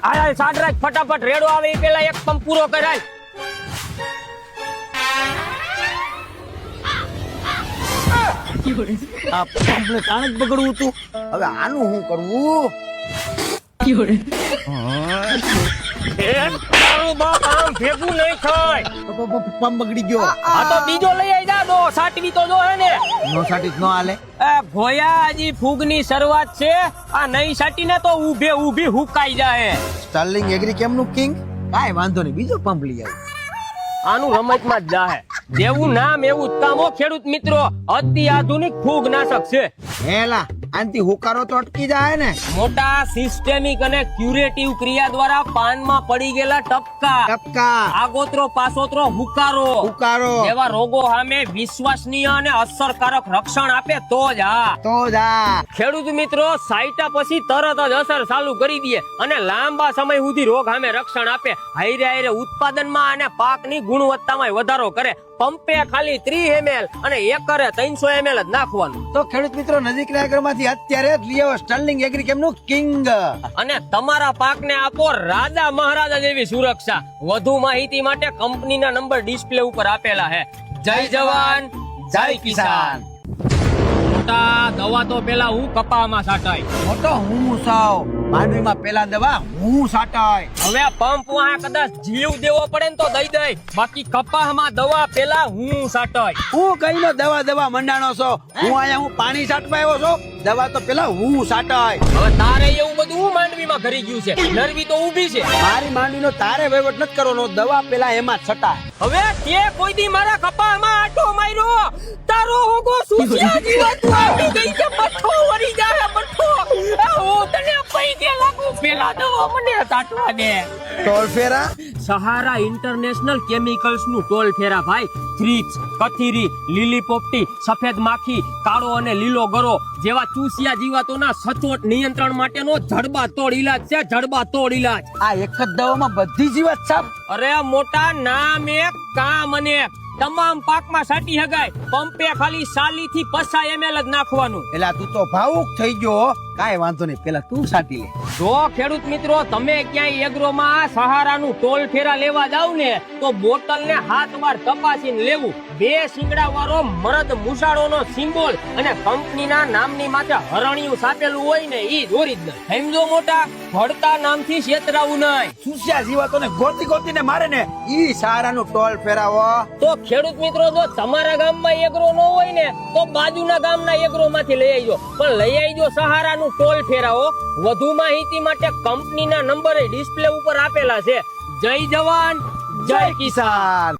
હાલ સાડરાજ ફટાફટ રેડો આવે એ પેલા એક પંપ પૂરો કરાય. આ પંપને તાણ જ બગડવું હતું. હવે આનું શું કરવું? તારું બાપ આમ ભેગું નહીં થાય. પંપ બગડી ગયો. આ તો બીજો લઈ આવી જા દો સાટવી તો જો હે ને. નો સાટી નો હાલે. ભોયા હજી ફૂગની શરૂઆત છે. આ નહીં સાટીને તો ઊભે ઊભી હુકાઈ જાય. સ્ટર્લિંગ એગ્રી કેમનું કિંગ? કાઈ વાંધો નહીં, બીજો પંપ લઈ આવ. આનું રમતમાં જ જાહે. જેવું નામ એવું જ કામ. ખેડૂત મિત્રો, અતિ આધુનિક ફૂગનાશક છે. હેલા આનથી હુકારો તો અટકી જાય ને. મોટા સિસ્ટેમિક અને ક્યુરેટિવ ક્રિયા દ્વારા પાનમાં પડી ગયેલા ટપકા, આગોતરો પાછોતરો હુકારો જેવા રોગો સામે વિશ્વસનીય અને અસરકારક રક્ષણ આપે તો જ ખેડૂત મિત્રો સાઈટા પછી તરત જ અસર ચાલુ કરી દે અને લાંબા સમય સુધી રોગ સામે રક્ષણ આપે. હાઈરે હાઈરે ઉત્પાદનમાં અને પાકની ગુણવત્તામાં વધારો કરે. પંપે ખાલી 30 ml અને એકરે 300 ml જ નાખવાનું. તો ખેડૂત મિત્રો નજીકના ઘરમાંથી અત્યારે જ લઈ આવો સ્ટર્લિંગ એગ્રી કેમનું કિંગ અને તમારા પાકને આપો રાજા મહારાજા જેવી સુરક્ષા. વધુ માહિતી માટે કંપનીના નંબર ડિસ્પ્લે ઉપર આપેલા છે. જય જવાન જય કિસાન. મોટા દવા તો પેલા હું કપામાં છાંટાય. મોટો હું સાવ માંડવીમાં પેલા દવા હું સાટાય. હવે પંપ વાહ કદાચ જીવ દેવો પડે ને તો દઈ દે, બાકી કપામાં દવા પેલા હું છાંટાય. હું કઈનો દવા મંડાણો છો? હું આયા હું પાણી છાંટવા આવ્યો છો. દવા તો પેલા હું છાંટાય. હવે તારે એવું બધું માંડવીમાં કરી ગયું છે. નરવી તો ઊભી છે. મારી માંડવીનો તારે વહીવટ નથી કરવાનો. દવા પેલા એમાં જ છટાય. હવે તે કોઈ દી મારા કપામાં આટો માર્યો, તારો હોગો સુસિયા જીવત આવી ગઈ છે. બઠ્ઠો વળી જાય બઠ્ઠો. હું તને પૈકે લાગુ, પેલા દવા મને છાંટવા દે. ટોલ ફેરા સહારા ઇન્ટરનેશનલ કેમિકલ્સ નું ટોલ ફેરા ભાઈ. થ્રિપ્સ, કથીરી, લીલી પોપટી, સફેદ માખી, કાળો અને લીલો ગરો જેવા ચૂસિયા જીવાતોના સચોટ નિયંત્રણ માટેનો જડબાતોડ ઈલાજ છે. જડબાતોડ ઈલાજ. આ એક જ દવામાં બધી જીવાત સાફ. અરે મોટા નામ એક કામ અનેક. તમામ પાકમાં છાંટી હગાય. પંપે ખાલી 40 થી 50 ml જ નાખવાનું. એલા તું તો ભાવુક થઈ ગયો. કાઈ વાંધો નહીં, પેલા તું છાંટી લે. જો ખેડૂત મિત્રો તમે ક્યાંય એગ્રોમાં સહારાનું ટોલ ફેરા લેવા જાવ ને તો બોટલ ને 7 વાર તપાસીને લેવું. 2 શીંગડા વાળો મરદ મુસાળોનો સિમ્બોલ અને કંપનીના નામની માથે હરણિયું છાપેલું હોય ને ઈ જ ઓરિજિનલ. સમજો મોટા, ભડતા નામથી છેતરાવું નહીં. સુસ્યા જીવાતોને ગોતીને મારે ને ઈ સારાનું ટોલ ફેરાવો. તો ખેડૂત મિત્રો જો તમારા ગામમાં એગ્રો ન હોય ને તો બાજુના ગામના એગ્રો માંથી લઈ આવજો, પણ લઈ આવજો સહારાનું ટોલ ફેરાવો. વધુ માહિતી માટે કંપનીના નંબર ડિસ્પ્લે ઉપર આપેલા છે. જય જવાન જય કિસાન.